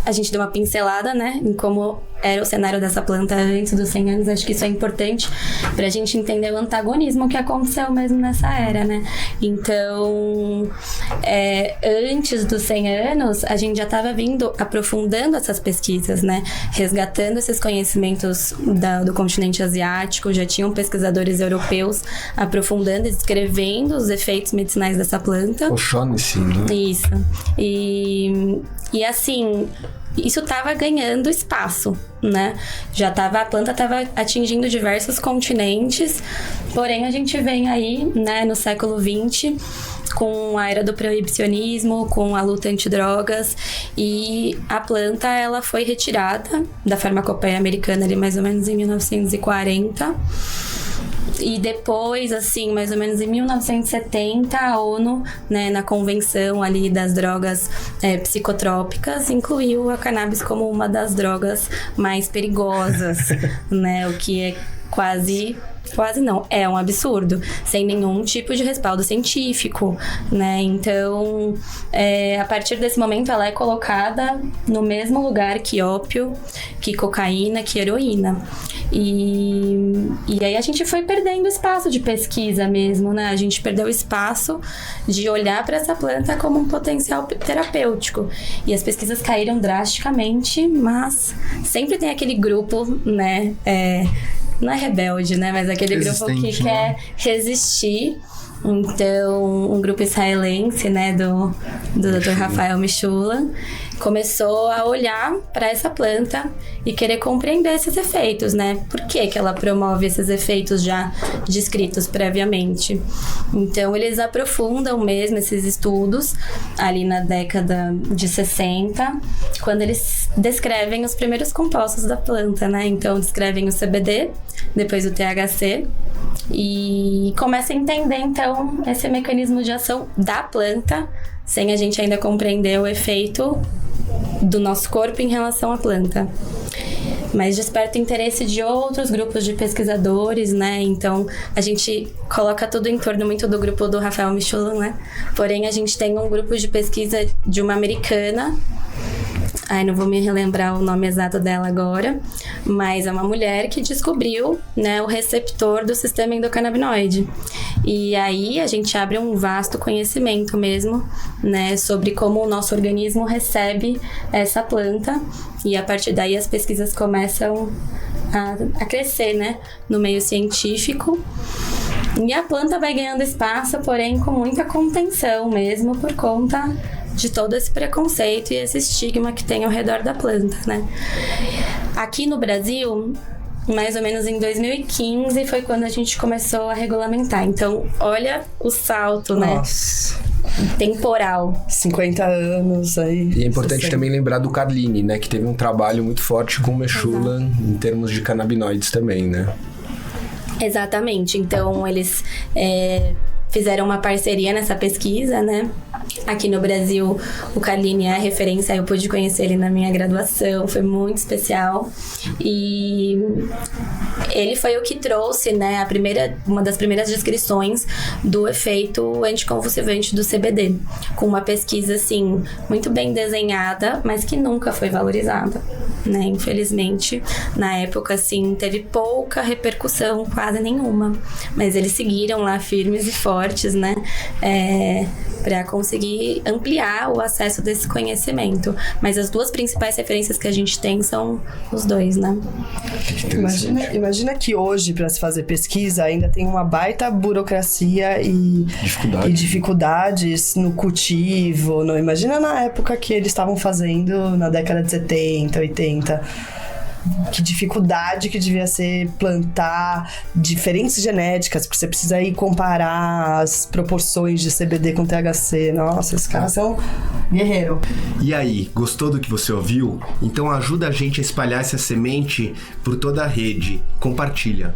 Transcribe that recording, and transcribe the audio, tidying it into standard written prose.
a gente deu uma pincelada, né, em como era o cenário dessa planta antes dos 100 anos. Acho que isso é importante pra gente entender o antagonismo que aconteceu mesmo nessa era, né? Então, antes dos 100 anos, a gente já estava aprofundando essas pesquisas, né? Resgatando esses conhecimentos do continente asiático. Já tinham pesquisadores europeus aprofundando e descrevendo os efeitos medicinais dessa planta. O'Shaughnessy, né? Isso. E assim, isso estava ganhando espaço, né? A planta estava atingindo diversos continentes, porém a gente vem aí, né, no século XX, com a era do proibicionismo, com a luta antidrogas, e a planta, ela foi retirada da farmacopeia americana ali mais ou menos em 1940. E depois, assim, mais ou menos em 1970, a ONU, né, na convenção ali das drogas psicotrópicas, incluiu a cannabis como uma das drogas mais perigosas, né? O que é quase não, é um absurdo, sem nenhum tipo de respaldo científico, né? Então, a partir desse momento, ela é colocada no mesmo lugar que ópio, que cocaína, que heroína. E aí a gente foi perdendo espaço de pesquisa mesmo, né? A gente perdeu o espaço de olhar para essa planta como um potencial terapêutico. E as pesquisas caíram drasticamente, mas sempre tem aquele grupo, né? Não é rebelde, né? Mas aquele grupo que quer resistir. Então, um grupo israelense, né, do Dr. Rafael Mechoulam, começou a olhar para essa planta e querer compreender esses efeitos, né? Por que ela promove esses efeitos já descritos previamente? Então, eles aprofundam mesmo esses estudos ali na década de 60, quando eles descrevem os primeiros compostos da planta, né? Então, descrevem o CBD, depois o THC, e começa a entender, então, esse mecanismo de ação da planta, sem a gente ainda compreender o efeito do nosso corpo em relação à planta. Mas desperta o interesse de outros grupos de pesquisadores, né? Então, a gente coloca tudo em torno muito do grupo do Rafael Mechoulam, né? Porém, a gente tem um grupo de pesquisa de uma americana. Não vou me relembrar o nome exato dela agora, mas é uma mulher que descobriu, né, o receptor do sistema endocannabinoide. E aí a gente abre um vasto conhecimento mesmo, né, sobre como o nosso organismo recebe essa planta, e a partir daí as pesquisas começam a crescer, né, no meio científico. E a planta vai ganhando espaço, porém com muita contenção mesmo, por conta de todo esse preconceito e esse estigma que tem ao redor da planta, né? Aqui no Brasil, mais ou menos em 2015, foi quando a gente começou a regulamentar. Então, olha o salto, Nossa, né? Temporal. 50 anos aí. E é importante também lembrar do Carlini, né? Que teve um trabalho muito forte com o Mechoulam em termos de canabinoides também, né? Exatamente. Então, eles fizeram uma parceria nessa pesquisa, né? Aqui no Brasil, o Carlini é a referência, eu pude conhecer ele na minha graduação, foi muito especial. E ele foi o que trouxe, né, uma das primeiras descrições do efeito anticonvulsivante do CBD, com uma pesquisa, assim, muito bem desenhada, mas que nunca foi valorizada, né? Infelizmente, na época, assim, teve pouca repercussão, quase nenhuma. Mas eles seguiram lá firmes e fortes, né, para conseguir ampliar o acesso desse conhecimento. Mas as duas principais referências que a gente tem são os dois, né? Imagina que hoje, para se fazer pesquisa, ainda tem uma baita burocracia e dificuldades no cultivo. Não? Imagina na época que eles estavam fazendo, na década de 70, 80... Que dificuldade que devia ser plantar diferentes genéticas, porque você precisa ir comparar as proporções de CBD com THC. Nossa, esses caras são guerreiro. E aí, gostou do que você ouviu? Então ajuda a gente a espalhar essa semente por toda a rede. Compartilha.